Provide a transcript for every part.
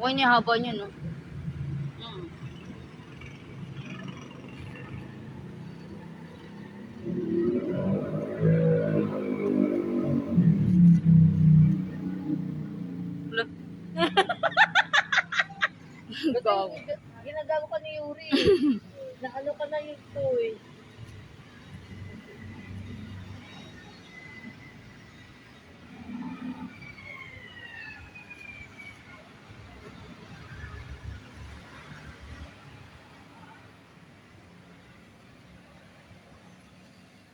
Okay niya, haba niya, no? Hmm. Wala. Gago. Ginagago ka ni Yuri. Naano ka na yun to eh.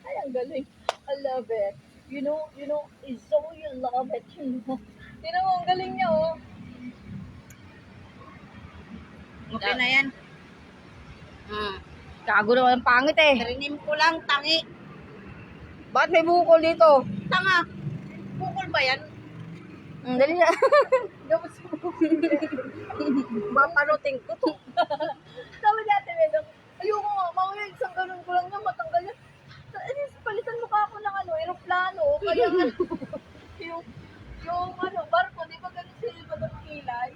Ay, ang galing. I love it. You know, it's so you love it, you know. Tignan mo, ang galing niya, oh. Okay na yan. Gago naman ang pangit eh. Tarinim ko lang, tangi. Bakit may bukol dito? Tanga. Bukol ba yan? Dali na. Dapat sa Bapanuting ko to. Sabi natin, Medong, ayoko nga, mamaya isang ganun ko lang niya, matanggal niya. Palitan mo ka ako ng aeroplano, kaya yung barko, di ba ganun sila ba ng kilay?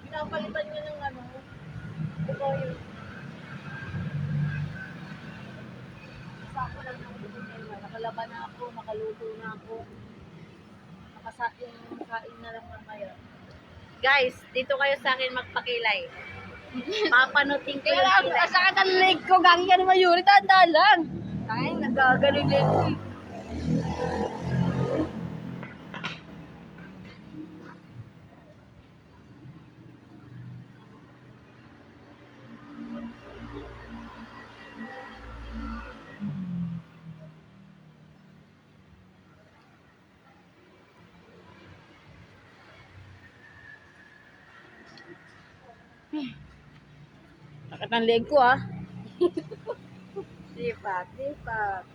Pinapalitan niya ng ito yun. Isa ako lang ng nakalaban na ako, nakaluto na ako. Yung kain na lang mamaya. Guys, dito kayo sa akin magpakilay. Papanutin ko yung kilay. Sakit ang leg ko. Gagi ka naman, Yuri. Tandaan lang. Ay, nagagaling leg ko. Sakit ang leg ko, ah. Sipat, sipat.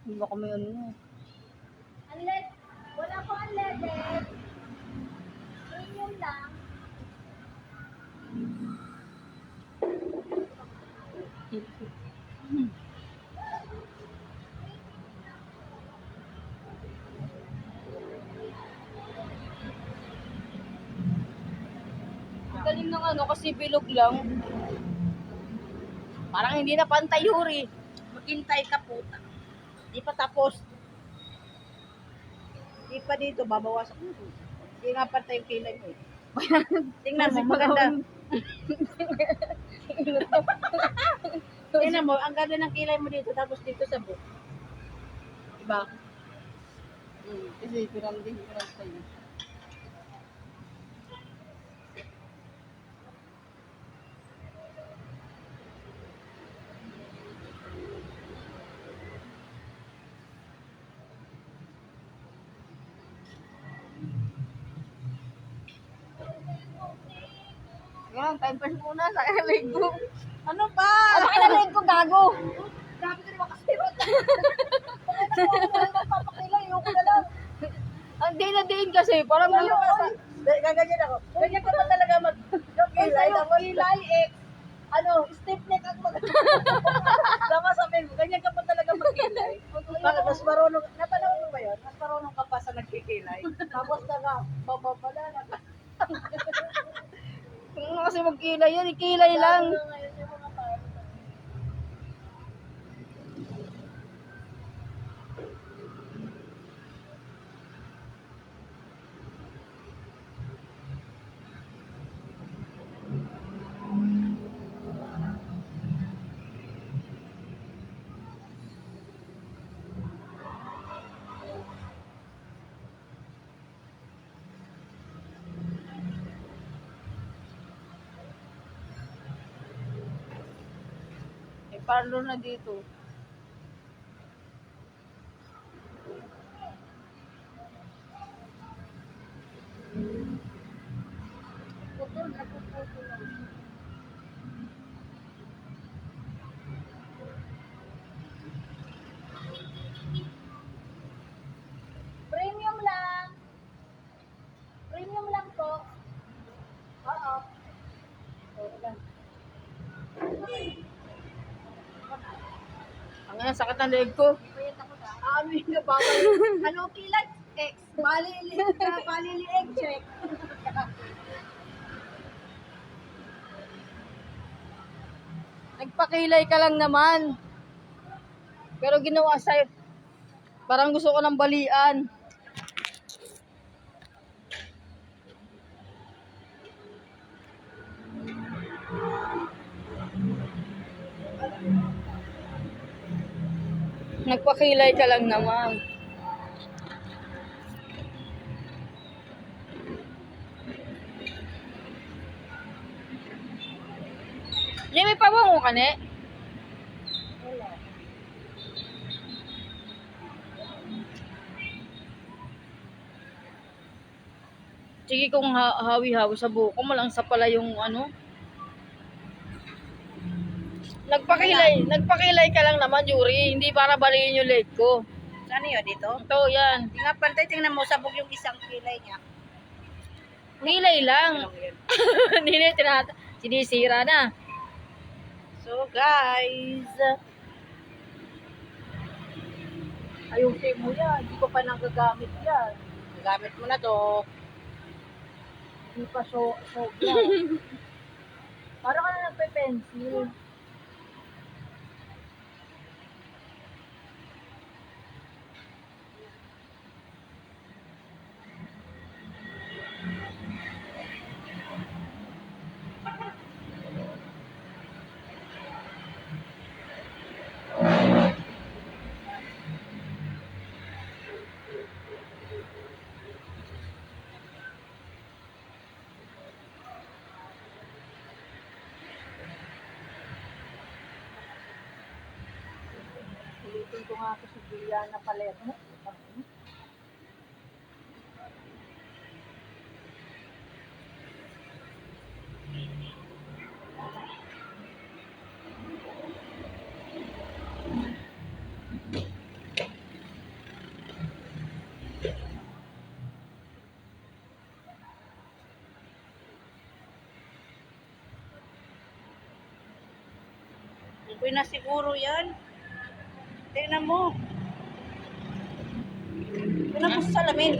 Hindi ba kami ano? Unless, wala ko unleaded. Premium lang. Ang galing ng ano kasi bilog lang. Parang hindi na pantay, Yuri. Maghintay ka puta. Di pa tapos. Di pa dito, babawasan ko. Di nga pantay yung kilay mo eh. Tingnan mo, maganda. Tingnan mo, ang ganda ng kilay mo dito, tapos dito sa buhok. Diba? Kasi pirang sa'yo. Yan, time pass muna sa leg ko. Ano ba? Ano ka na leg ko, gago? Grabe ka naman kasi. Papakilay, ayoko na lang. Ang din kasi, parang Gaganyan ako. Ganyan ka pa talaga mag-kilay. Kilay, stiff neck ang Tama sabihin mo, ganyan ka pa talaga mag-kilay. Bakit mas marunong, napanahon mo ba yun? Mas marunong ka pa sa nagkikilay. Tapos bababala na. kasi magkilay yan, ikilay lang. Ngayon yung mga tao. parlor na dito. Putol na putol. Premium lang. Premium lang po. Oo. Ang sakit ng leg ko. Amin na bawal. Ano kilat? X. Palili egg check. Nagpakilay ka lang naman. Pero ginawa sa'yo. Parang gusto ko ng balian. Nagpakilay ka lang naman. May pabango ka, ne? Wala. Sige kung hawi-hawi sa buko mo lang sa pala yung ano. Nagpakilay ka lang naman, Yuri. Hindi para baliin yung leg ko. Ano yun dito? Ito, yan. Tingnan pantay, tingnan mo, sabog yung isang kilay niya. Nilay lang. Ano yun? Nilay, sinisira na. So guys, ayusin mo yan. Hindi ko pa nagagamit yan. Gamit mo na to. Hindi pa so yan. Parang ka na nagpe-pencil. Ulitin ko nga ito si Juliana Palermo. Okay na siguro yan. Tingnan mo. Tingnan mo sa salamin.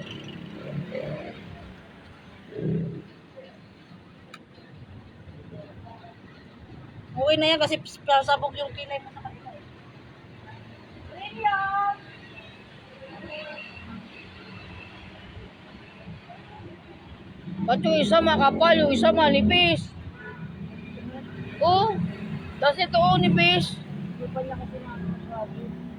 Okay na yan kasi sabog yung kilay mo sa kanila. William! Ba't yung isa makapal, yung isa manipis? Oh, tapos ito nipis. Hindi pa niya kasi nakasabi.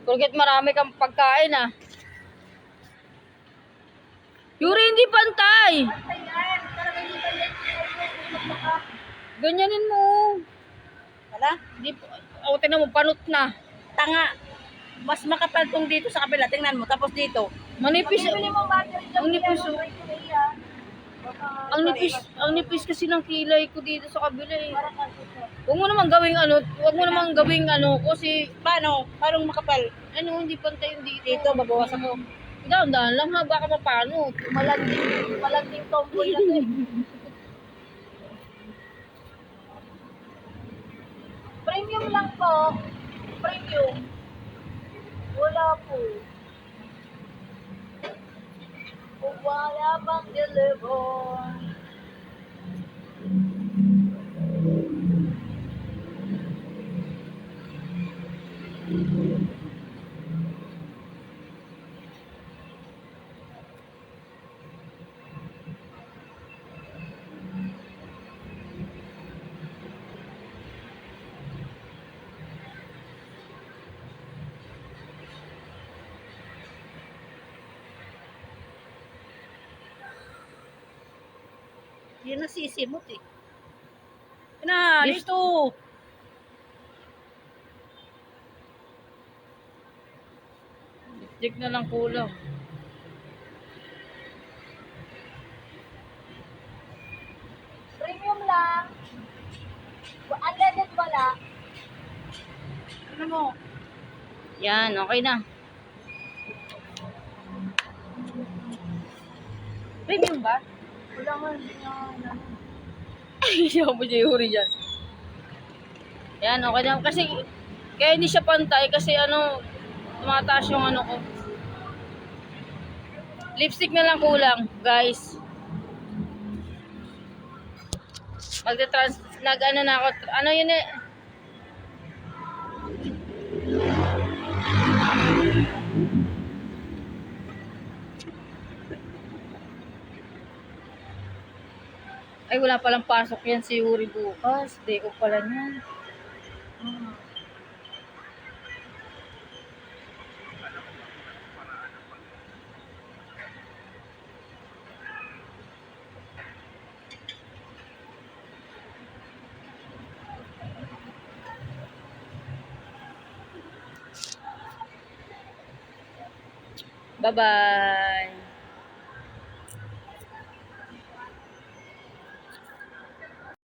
Porket marami kang pagkain ah. Yuri, hindi pantay. Ganyanin mo. Wala? Hindi, o tingnan mo, panot na. Tanga. Mas makapal tong dito sa kabila. Tingnan mo. Tapos dito. Manipis. Pag bibili mo battery dyan, Manipis. yan, Ang nipis kasi ng kilay ko dito sa kabila eh. Parang kasi siya. Huwag mo namang gawing ano, kasi Paano? Paano makapal? ano, hindi pantay yung dito. Dito, babawasan ko. Dahan-dahan lang ha, baka mapano. Malanding tomboy na to eh. Premium lang po. Premium. Wala po. Kung wala bang deliver. Yan na sisimot eh. Yan na, Yes. dito. Lipstick na lang kulang. Premium lang. Unleaded wala. Ano mo? Yan, okay na. Premium ba? Wala nga, hindi nga. Ay, siya mo siya huri dyan. Yan, okay na. Kasi, kaya hindi siya pantay kasi ano, tumataas yung ano ko. Lipstick na lang kulang, guys. Nag-ano na ako. Ano yun eh? Ay, wala palang pasok yan si Yuri bukas. Day off pala niyan. Bye-bye.